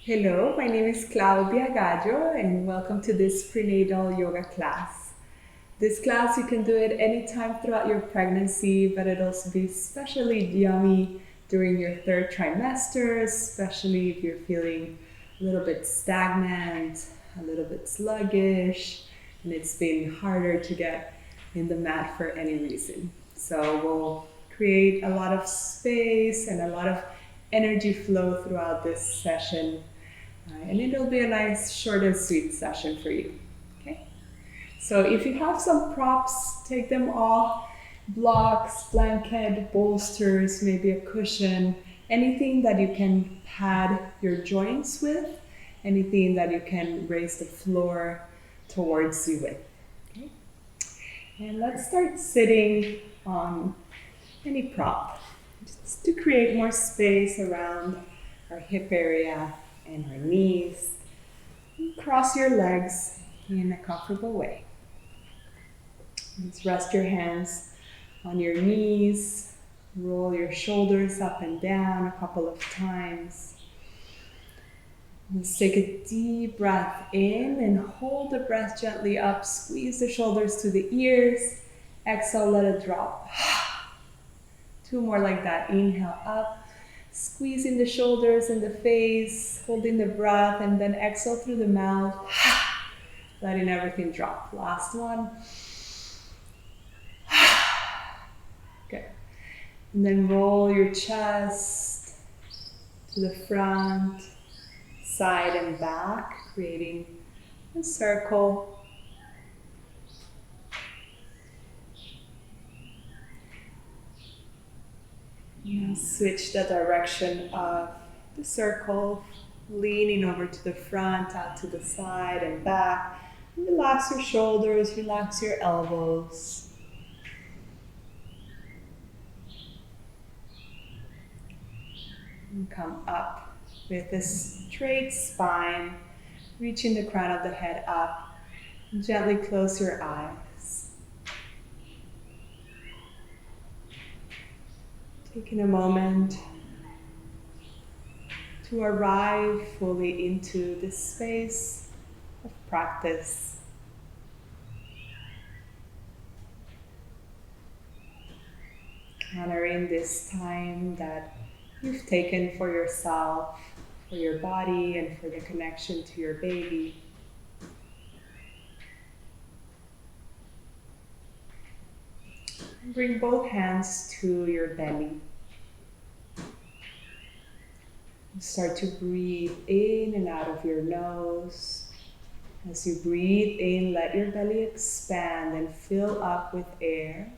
Hello, my name is Claudia Gallo and welcome to this prenatal yoga class. This class, you can do it anytime throughout your pregnancy, but it'll also be especially yummy during your third trimester, especially if you're feeling a little bit stagnant, a little bit sluggish, and it's been harder to get in the mat for any reason. So we'll create a lot of space and a lot of energy flow throughout this session. And it'll be a nice, short and sweet session for you. Okay? So if you have some props, take them off. Blocks, blanket, bolsters, maybe a cushion, anything that you can pad your joints with, anything that you can raise the floor towards you with. Okay? And let's start sitting on any prop, just to create more space around our hip area and our knees. Cross your legs in a comfortable way. Just rest your hands on your knees. Roll your shoulders up and down a couple of times. Let's take a deep breath in and hold the breath gently up. Squeeze the shoulders to the ears. Exhale, let it drop. Two more like that. Inhale up. Squeezing the shoulders and the face, holding the breath, and then exhale through the mouth, letting everything drop. Last one. Good. And then roll your chest to the front, side and back, creating a circle. Now switch the direction of the circle, leaning over to the front, out to the side and back. Relax your shoulders, relax your elbows. And come up with a straight spine, reaching the crown of the head up. Gently close your eyes. Taking a moment to arrive fully into this space of practice. Honoring this time that you've taken for yourself, for your body, and for the connection to your baby. Bring both hands to your belly. Start to breathe in and out of your nose. As you breathe in, let your belly expand and fill up with air.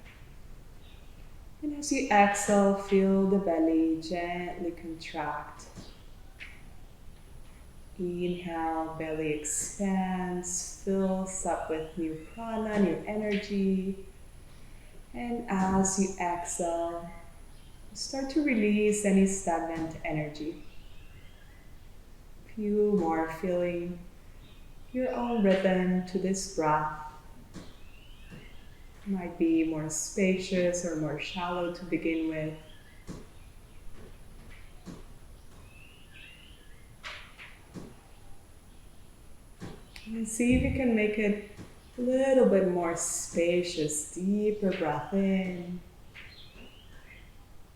And as you exhale, feel the belly gently contract. Inhale, belly expands, fills up with new prana, new energy. And as you exhale, start to release any stagnant energy. Few more, feeling your own rhythm to this breath. It might be more spacious or more shallow to begin with. And see if you can make it a little bit more spacious. Deeper breath in.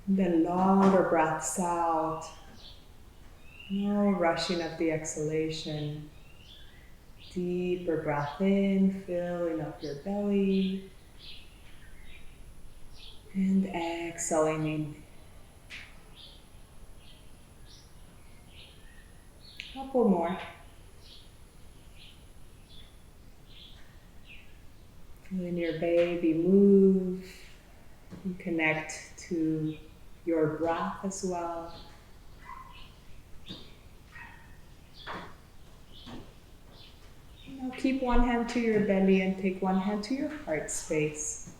And then longer breaths out. No rushing of the exhalation. Deeper breath in, filling up your belly. And exhaling in. Couple more. Feeling your baby move and connect to your breath as well. Now keep one hand to your belly and take one hand to your heart space.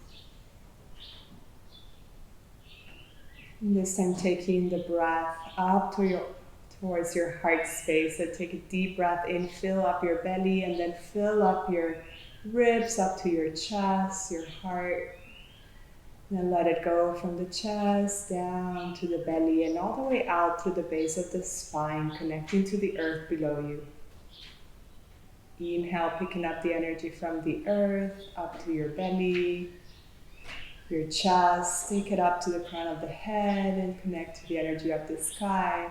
And this time taking the breath up towards your heart space. So take a deep breath in, fill up your belly, and then fill up your ribs up to your chest, your heart. Then let it go from the chest down to the belly and all the way out through the base of the spine, connecting to the earth below you. Inhale, picking up the energy from the earth up to your belly, your chest. Take it up to the crown of the head and connect to the energy of the sky.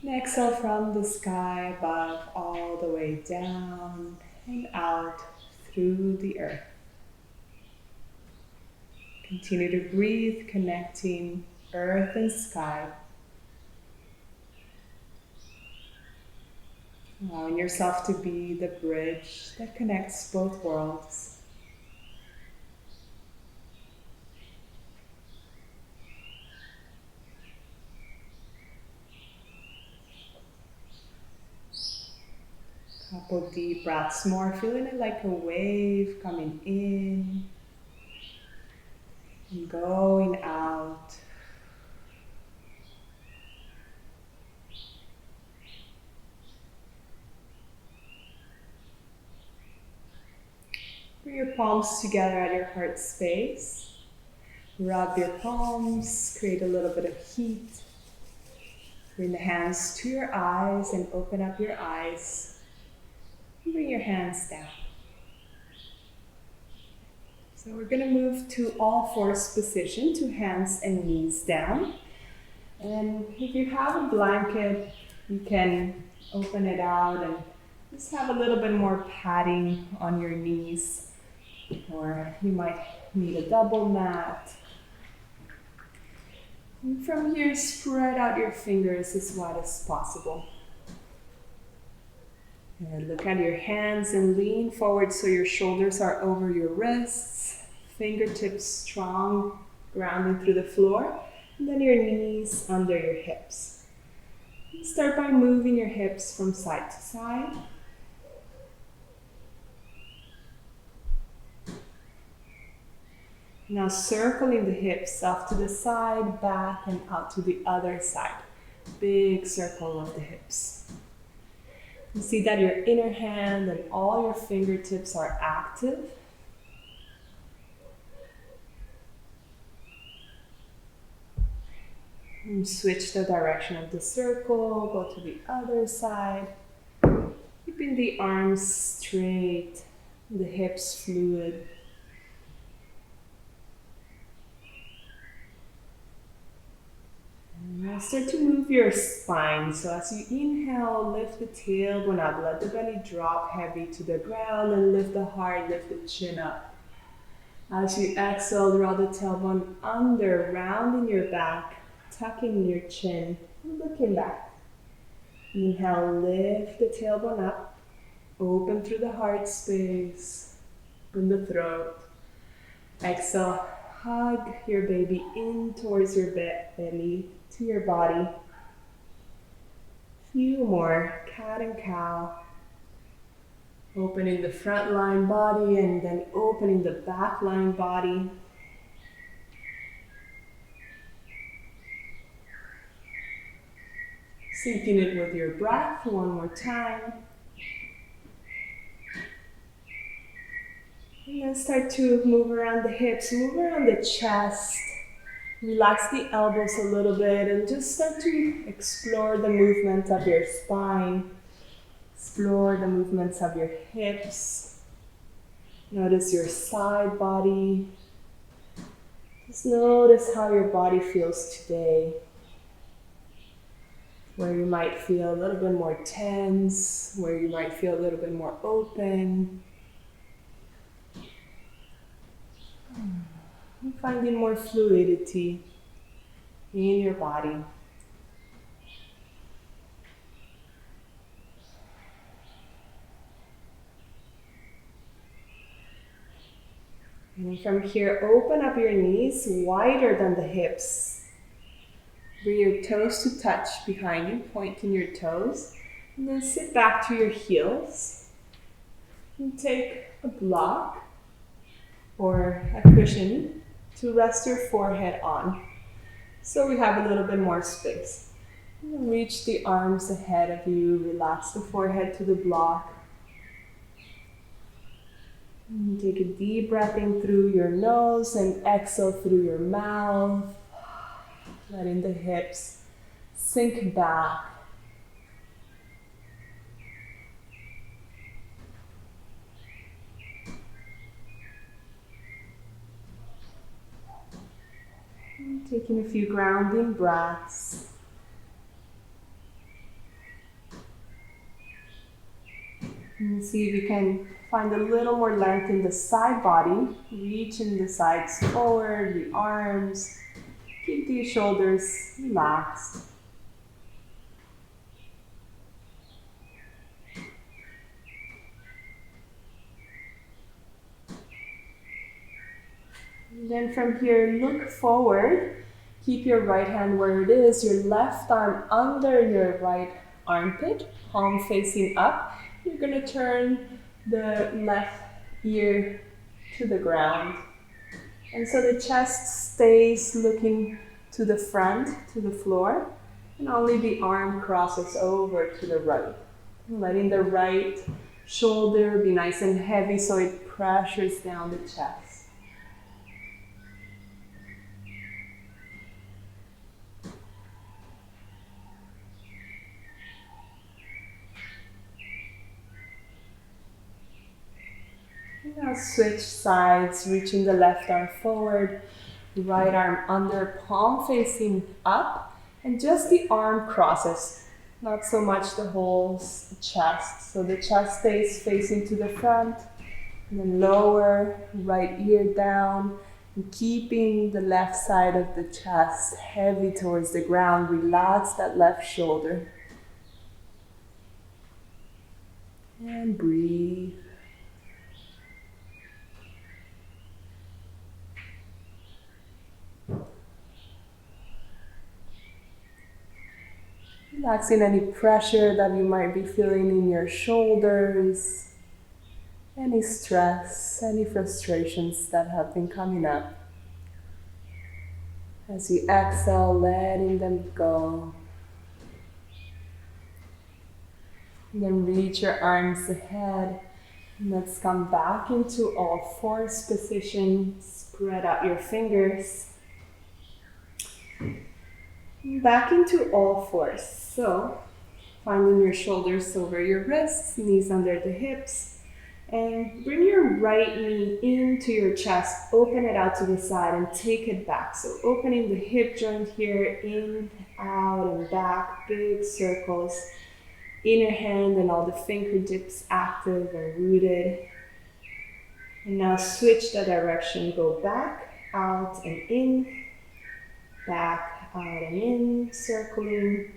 And exhale from the sky above all the way down and out through the earth. Continue to breathe, connecting earth and sky. Allowing yourself to be the bridge that connects both worlds. Couple deep breaths more, feeling it like a wave coming in and going out. Bring your palms together at your heart space. Rub your palms, create a little bit of heat. Bring the hands to your eyes and open up your eyes. Bring your hands down. So we're going to move to all fours position, two hands and knees down. And if you have a blanket, you can open it out and just have a little bit more padding on your knees. Or you might need a double mat. And from here, spread out your fingers as wide as possible. And look at your hands and lean forward so your shoulders are over your wrists, fingertips strong, grounding through the floor, and then your knees under your hips. Start by moving your hips from side to side. Now circling the hips off to the side, back, and out to the other side. Big circle of the hips. You see that your inner hand and all your fingertips are active. And switch the direction of the circle, go to the other side. Keeping the arms straight, the hips fluid. And now start to move your spine. So as you inhale, lift the tailbone up. Let the belly drop heavy to the ground and lift the heart, lift the chin up. As you exhale, draw the tailbone under, rounding your back, tucking your chin, looking back. Inhale, lift the tailbone up. Open through the heart space, open the throat. Exhale, hug your baby in towards your belly, to your body. Few more, cat and cow. Opening the front line body and then opening the back line body. Syncing it with your breath one more time. And then start to move around the hips, move around the chest. Relax the elbows a little bit and just start to explore the movement of your spine. Explore the movements of your hips. Notice your side body. Just notice how your body feels today. Where you might feel a little bit more tense, where you might feel a little bit more open. And finding more fluidity in your body. And from here, open up your knees wider than the hips. Bring your toes to touch behind you, pointing your toes. And then sit back to your heels. And take a block or a cushion to rest your forehead on. So we have a little bit more space. And reach the arms ahead of you. Relax the forehead to the block. And take a deep breath in through your nose and exhale through your mouth. Letting the hips sink back. And taking a few grounding breaths. And see if you can find a little more length in the side body. Reaching the sides forward, the arms. Keep the shoulders relaxed. And then from here, look forward. Keep your right hand where it is, your left arm under your right armpit, palm facing up. You're going to turn the left ear to the ground. And so the chest stays looking to the front, to the floor, and only the arm crosses over to the right. Letting the right shoulder be nice and heavy so it pressures down the chest. Now switch sides, reaching the left arm forward, right arm under, palm facing up, and just the arm crosses, not so much the whole chest. So the chest stays facing to the front, and then lower, right ear down, and keeping the left side of the chest heavy towards the ground. Relax that left shoulder. And breathe. Relaxing any pressure that you might be feeling in your shoulders, any stress, any frustrations that have been coming up. As you exhale, letting them go. And then reach your arms ahead. And let's come back into all fours position. Spread out your fingers. Back into all fours. So, finding your shoulders over your wrists, knees under the hips, and bring your right knee into your chest. Open it out to the side and take it back. So, opening the hip joint here, in, out, and back, big circles. Inner hand and all the fingertips active and rooted. And now switch the direction. Go back, out, and in, back, out and in, circling.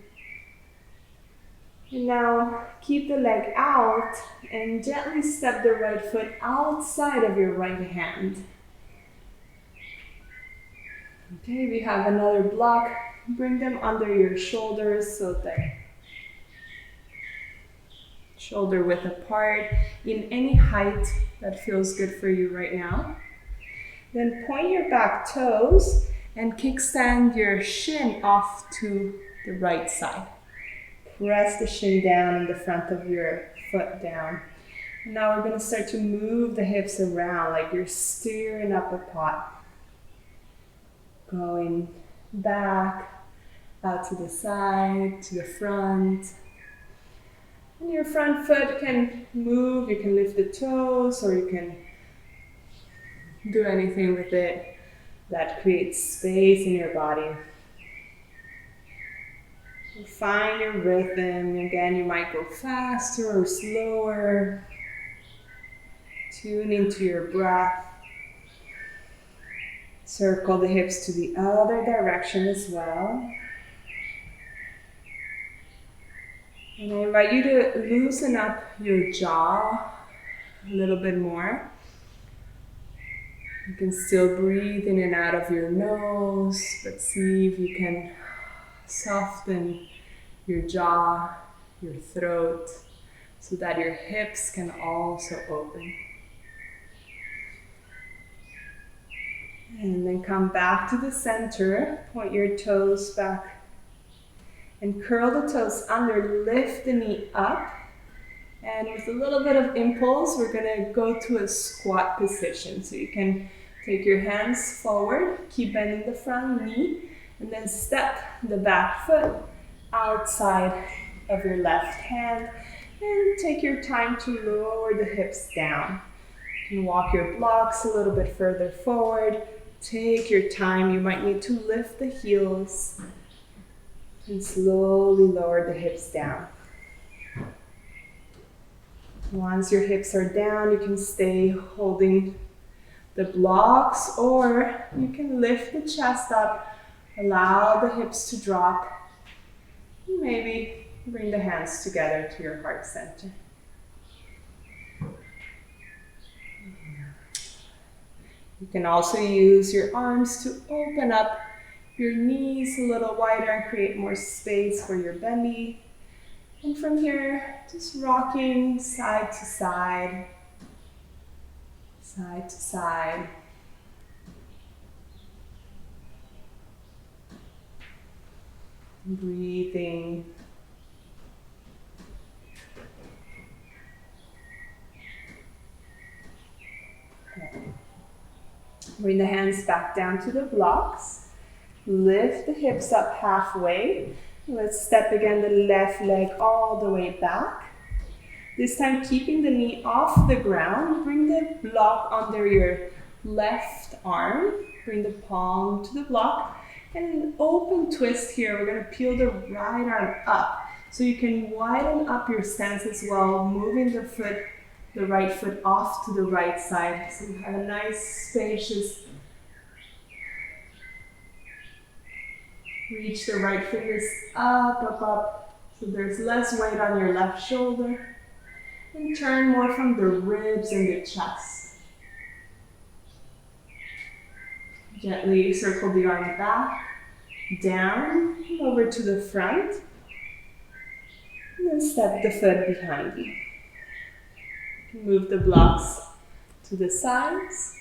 And now keep the leg out and gently step the right foot outside of your right hand. Okay, we have another block. Bring them under your shoulders so that shoulder width apart in any height that feels good for you right now. Then point your back toes and kickstand your shin off to the right side. Press the shin down and the front of your foot down. And now we're going to start to move the hips around like you're stirring up a pot. Going back, out to the side, to the front. And your front foot can move. You can lift the toes or you can do anything with it that creates space in your body. Find your rhythm. Again, you might go faster or slower. Tune into your breath. Circle the hips to the other direction as well. And I invite you to loosen up your jaw a little bit more. You can still breathe in and out of your nose, but see if you can soften your jaw, your throat, so that your hips can also open. And then come back to the center, point your toes back, and curl the toes under, lift the knee up, And with a little bit of impulse, we're gonna go to a squat position. So you can take your hands forward, keep bending the front knee, and then step the back foot outside of your left hand. And take your time to lower the hips down. You can walk your blocks a little bit further forward. Take your time. You might need to lift the heels and slowly lower the hips down. Once your hips are down, you can stay holding the blocks, or you can lift the chest up, allow the hips to drop, and maybe bring the hands together to your heart center. You can also use your arms to open up your knees a little wider and create more space for your belly. And from here, just rocking side to side, side to side. Breathing. Okay. Bring the hands back down to the blocks. Lift the hips up halfway. Let's step again the left leg all the way back. This time keeping the knee off the ground. Bring the block under your left arm. Bring the palm to the block. And an open twist here. We're going to peel the right arm up. So you can widen up your stance as well, moving the right foot off to the right side. So you have a nice spacious. Reach the right fingers up, up, up. So there's less weight on your left shoulder. And turn more from the ribs and the chest. Gently circle the arm back, down, and over to the front. And then step the foot behind you. Move the blocks to the sides.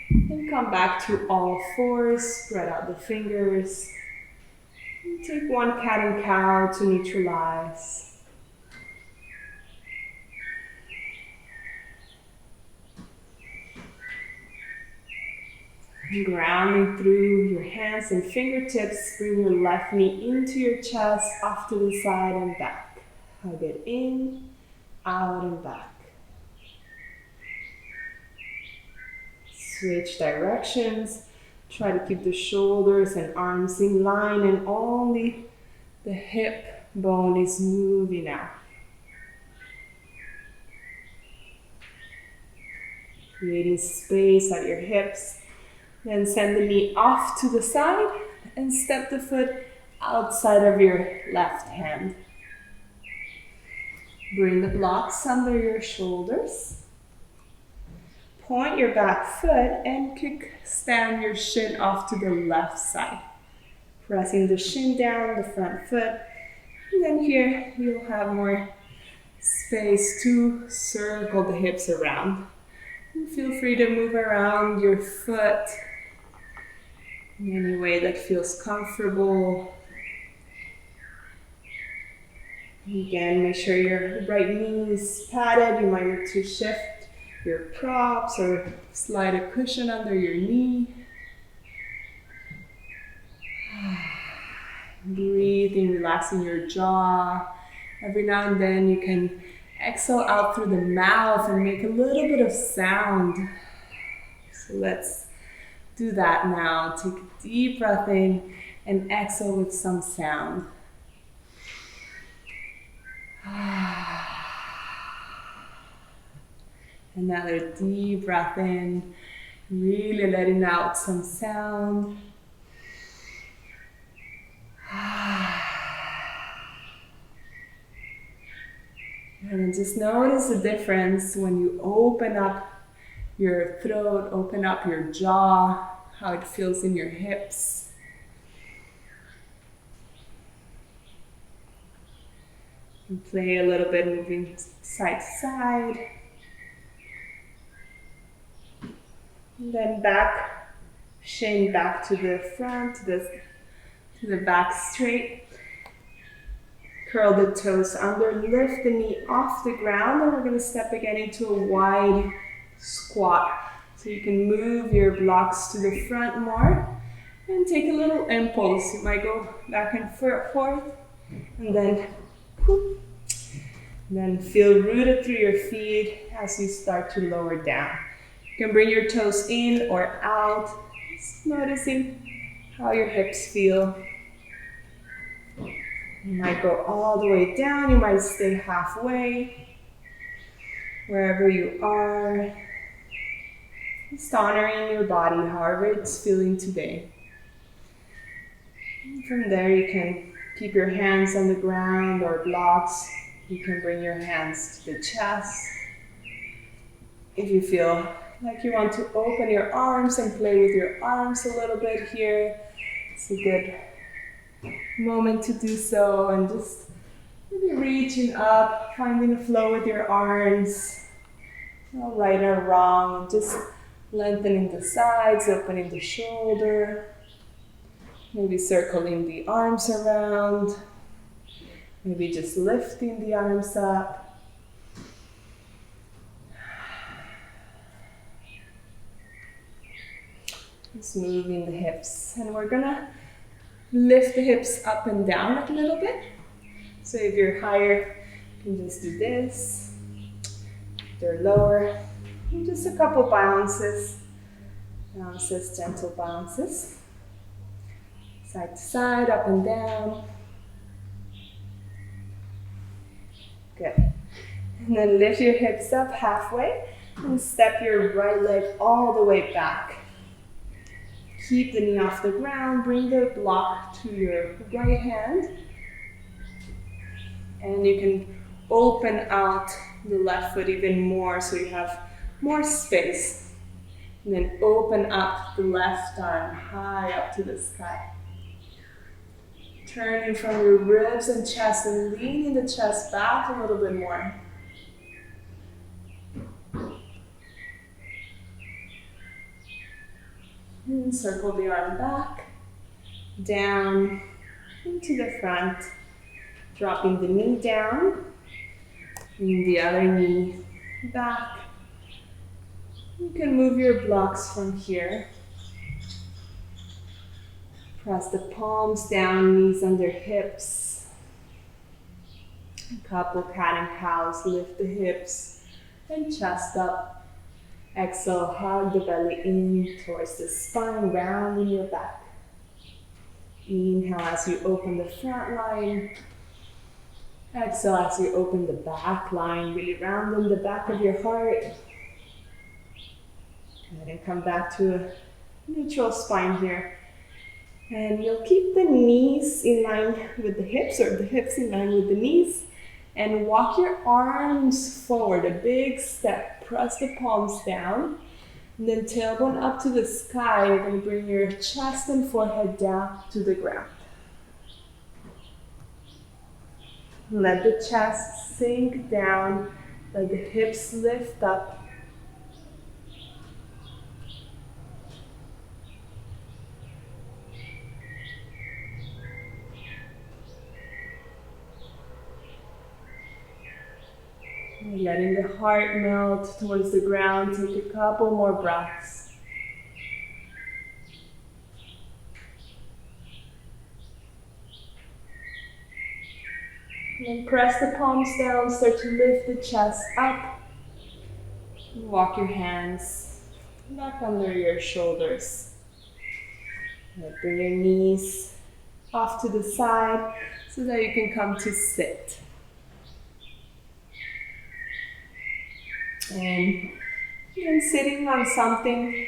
And come back to all fours. Spread out the fingers. And take one cat and cow to neutralize. Grounding through your hands and fingertips, bring your left knee into your chest, off to the side and back. Hug it in, out and back. Switch directions. Try to keep the shoulders and arms in line and only the hip bone is moving out. Creating space at your hips. Then send the knee off to the side and step the foot outside of your left hand. Bring the blocks under your shoulders. Point your back foot and kickstand your shin off to the left side. Pressing the shin down, the front foot. And then here you'll have more space to circle the hips around. And feel free to move around your foot in any way that feels comfortable. Again, make sure your right knee is padded. You might need to shift your props or slide a cushion under your knee. Breathing, relaxing your jaw. Every now and then you can exhale out through the mouth and make a little bit of sound. So let's do that now. Take a deep breath in and exhale with some sound. Another deep breath in, really letting out some sound. And then just notice the difference when you open up your throat, open up your jaw, how it feels in your hips. And play a little bit, moving side to side. And then back, shin back to the front, to the back straight. Curl the toes under, lift the knee off the ground, and we're going to step again into a wide squat. So you can move your blocks to the front more and take a little impulse. You might go back and forth, and then whoop. Then feel rooted through your feet as you start to lower down. You can bring your toes in or out, just noticing how your hips feel. You might go all the way down, you might stay halfway, wherever you are. Just honoring your body, however it's feeling today. And from there you can keep your hands on the ground or blocks. You can bring your hands to the chest. If you feel like you want to open your arms and play with your arms a little bit here, it's a good moment to do so, and just maybe reaching up, finding a flow with your arms, no right or wrong, just lengthening the sides, opening the shoulder, maybe circling the arms around, maybe just lifting the arms up. Just moving the hips, and we're gonna lift the hips up and down a little bit. So if you're higher, you can just do this. If you're lower, just a couple bounces, gentle bounces. Side to side, up and down. Good. And then lift your hips up halfway and step your right leg all the way back. Keep the knee off the ground, bring the block to your right hand. And you can open out the left foot even more so you have more space. And then open up the left arm high up to the sky. Turning from your ribs and chest and leaning the chest back a little bit more. And circle the arm back, down, into the front. Dropping the knee down, bring the other knee back. You can move your blocks from here. Press the palms down, knees under hips. A couple cat and cows, lift the hips and chest up. Exhale, hug the belly in towards the spine, rounding your back. Inhale as you open the front line. Exhale as you open the back line, really rounding the back of your heart. And then come back to a neutral spine here. And you'll keep the knees in line with the hips, or the hips in line with the knees. And walk your arms forward, a big step. Press the palms down. And then tailbone up to the sky. You're going to bring your chest and forehead down to the ground. Let the chest sink down, let the hips lift up. And letting the heart melt towards the ground, take a couple more breaths. And then press the palms down, start to lift the chest up. And walk your hands back under your shoulders. And bring your knees off to the side so that you can come to sit. And then sitting on something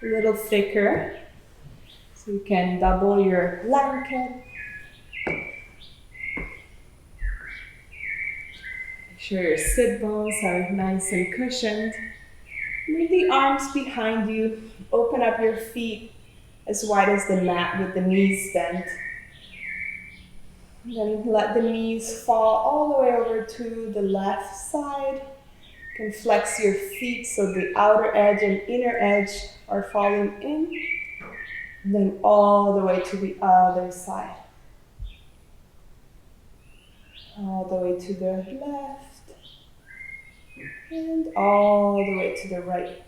a little thicker, so you can double your blanket. Make sure your sit bones are nice and cushioned. Bring the arms behind you. Open up your feet as wide as the mat with the knees bent. Then let the knees fall all the way over to the left side. You can flex your feet so the outer edge and inner edge are falling in. And then all the way to the other side. all the way to the left, and all the way to the right.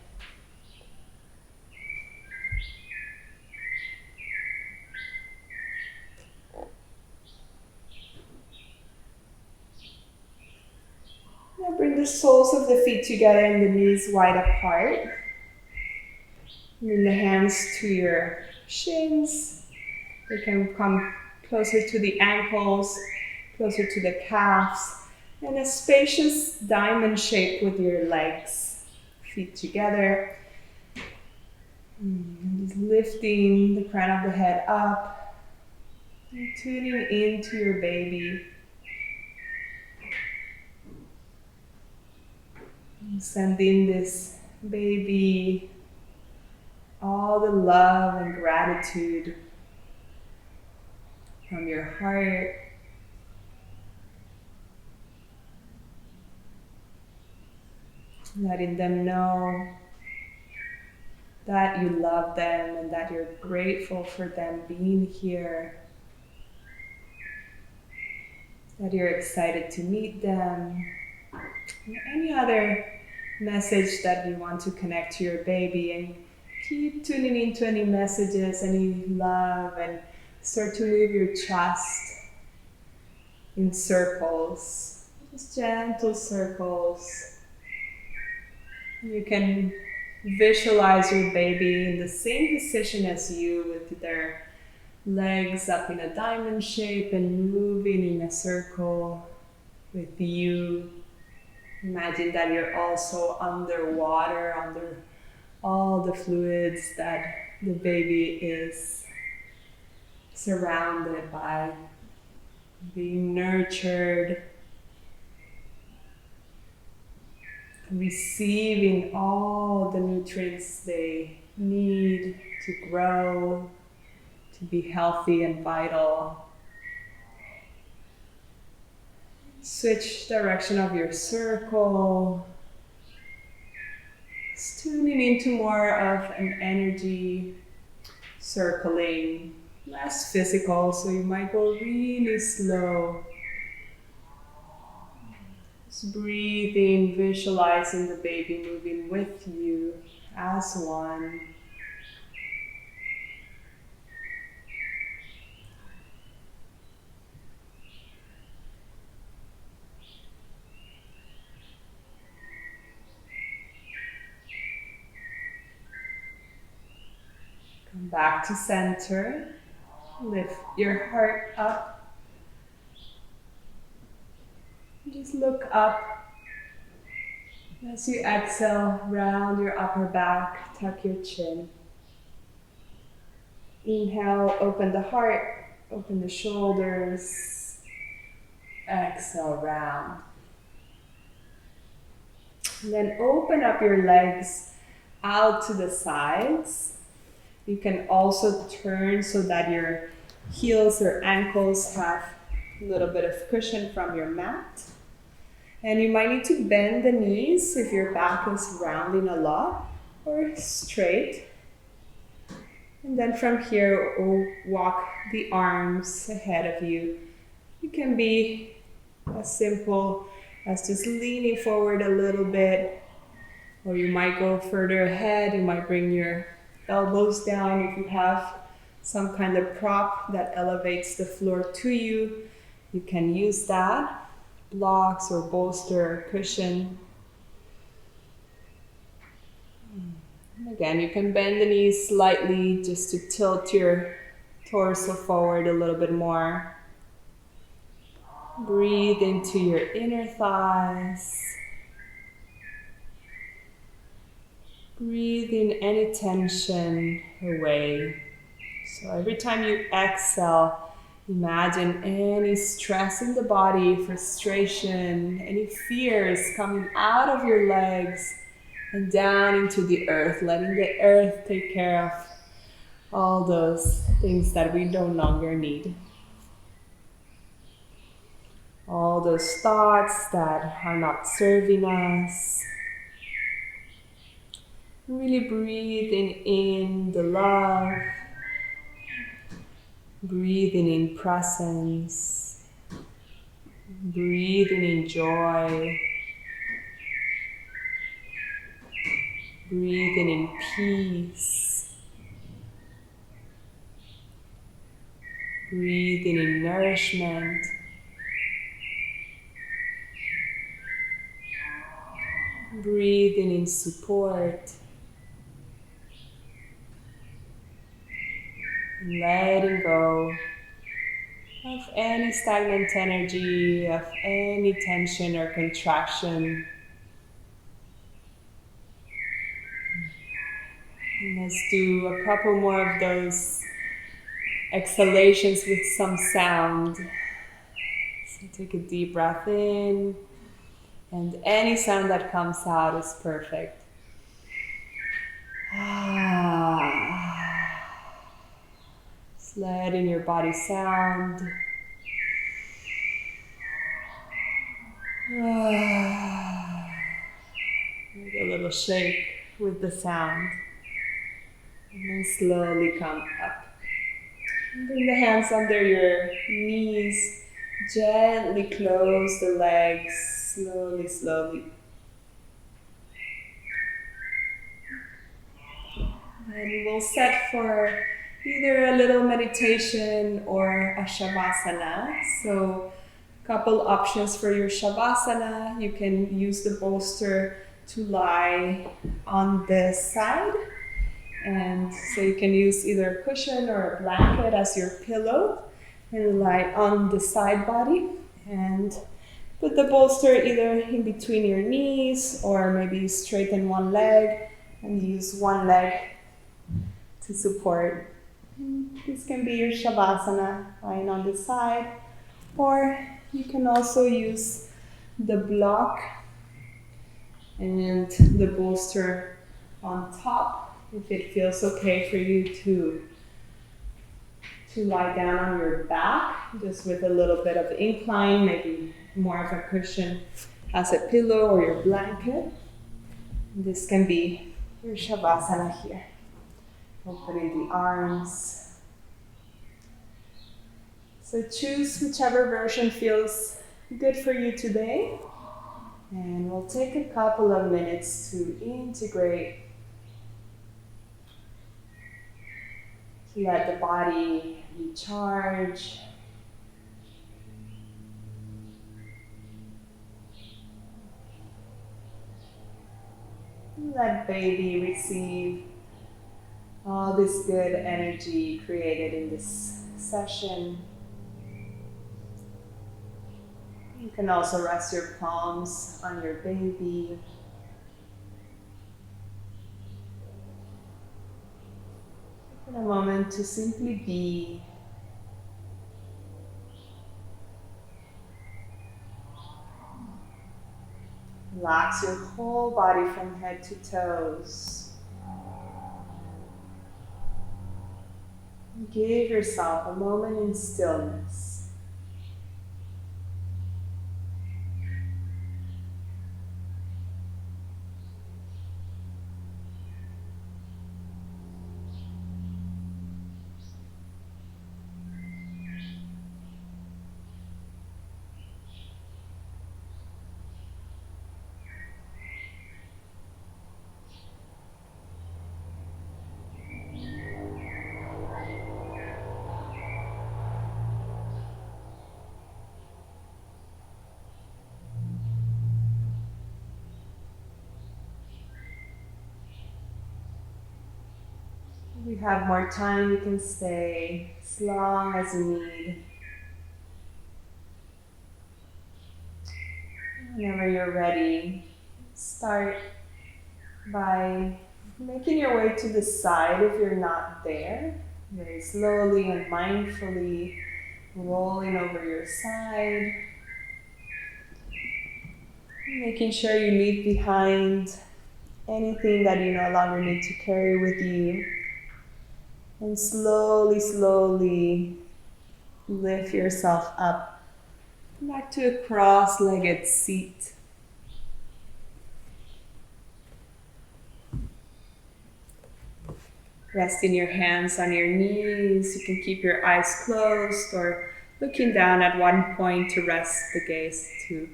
Now bring the soles of the feet together and the knees wide apart. Bring the hands to your shins. They can come closer to the ankles, closer to the calves, and a spacious diamond shape with your legs, feet together. Just lifting the crown of the head up, and tuning into your baby. And sending this baby all the love and gratitude from your heart. Letting them know that you love them and that you're grateful for them being here. That you're excited to meet them. Or any other message that you want to connect to your baby, and keep tuning into any messages, any love, and start to move your chest in circles, just gentle circles. You can visualize your baby in the same position as you, with their legs up in a diamond shape and moving in a circle with you. Imagine that you're also underwater, under all the fluids that the baby is surrounded by, being nurtured, receiving all the nutrients they need to grow, to be healthy and vital. Switch direction of your circle. Just tuning into more of an energy circling, less physical, so you might go really slow. Just breathing, visualizing the baby moving with you as one. Come back to center. Lift your heart up. Just look up. As you exhale, round your upper back, tuck your chin. Inhale, open the heart, open the shoulders. Exhale, round. And then open up your legs out to the sides. You can also turn so that your heels or ankles have a little bit of cushion from your mat. And you might need to bend the knees if your back is rounding a lot, or straight. And then from here, we'll walk the arms ahead of you. You can be as simple as just leaning forward a little bit, or you might go further ahead. You might bring your elbows down if you have some kind of prop that elevates the floor to you. You can use that, blocks or bolster or cushion. And again, you can bend the knees slightly just to tilt your torso forward a little bit more. Breathe into your inner thighs. Breathing any tension away. So every time you exhale, imagine any stress in the body, frustration, any fears coming out of your legs and down into the earth, letting the earth take care of all those things that we no longer need. All those thoughts that are not serving us. Really breathing in the love, breathing in presence, Breathing in joy. Breathing in peace. Breathing in nourishment. Breathing in support. Letting go of any stagnant energy, of any tension or contraction. And let's do a couple more of those exhalations with some sound. So take a deep breath in, and any sound that comes out is perfect. Just letting your body sound. Maybe a little shake with the sound. And then slowly come up. And bring the hands under your knees. Gently close the legs. Slowly, slowly. And we'll set for either a little meditation or a Shavasana. So a couple options for your Shavasana. You can use the bolster to lie on this side. And so you can use either a cushion or a blanket as your pillow and lie on the side body. And put the bolster either in between your knees or maybe straighten one leg and use one leg to support. This can be your Shavasana, lying on the side, or you can also use the block and the bolster on top if it feels okay for you to lie down on your back, just with a little bit of incline, maybe more of a cushion as a pillow or your blanket. This can be your Shavasana here. Opening the arms. So choose whichever version feels good for you today. And we'll take a couple of minutes to integrate, to let the body recharge. Let baby receive all this good energy created in this session. You can also rest your palms on your baby. Take a moment to simply be. Relax your whole body from head to toes. Give yourself a moment in stillness. If you have more time, you can stay as long as you need. Whenever you're ready, start by making your way to the side if you're not there. Very slowly and mindfully rolling over your side. Making sure you leave behind anything that you no longer need to carry with you. And slowly, slowly lift yourself up back to a cross-legged seat. Resting your hands on your knees. You can keep your eyes closed or looking down at one point to rest the gaze to.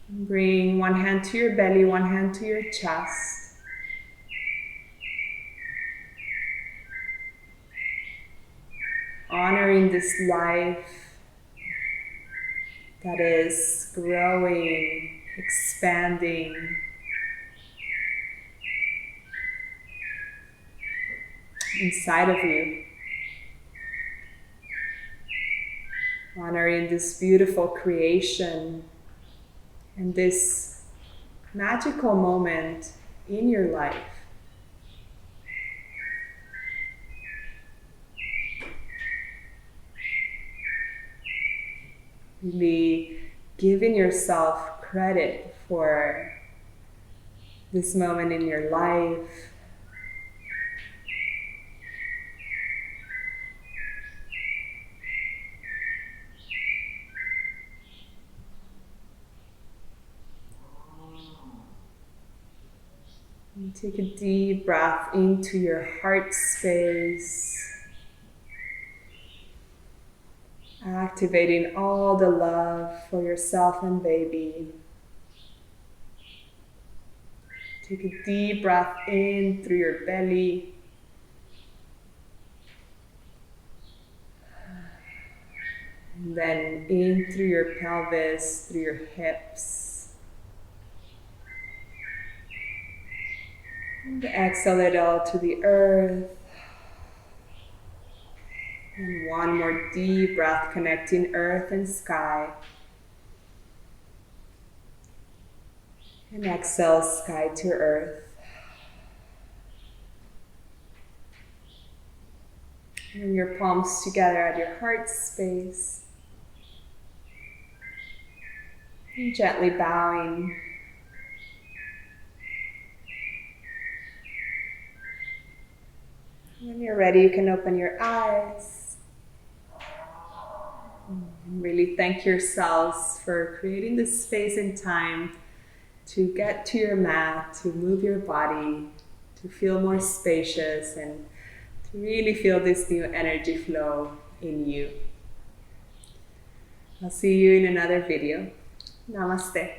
Bring one hand to your belly, one hand to your chest. Honoring this life that is growing, expanding. Inside of you. Honoring this beautiful creation and this magical moment in your life. Really giving yourself credit for this moment in your life. And take a deep breath into your heart space. Activating all the love for yourself and baby. Take a deep breath in through your belly. And then in through your pelvis, through your hips. And exhale it all to the earth. And one more deep breath connecting earth and sky. And exhale, sky to earth. Bring your palms together at your heart space. And gently bowing. When you're ready, you can open your eyes. And really thank yourselves for creating this space and time to get to your mat, to move your body, to feel more spacious, and to really feel this new energy flow in you. I'll see you in another video. Namaste.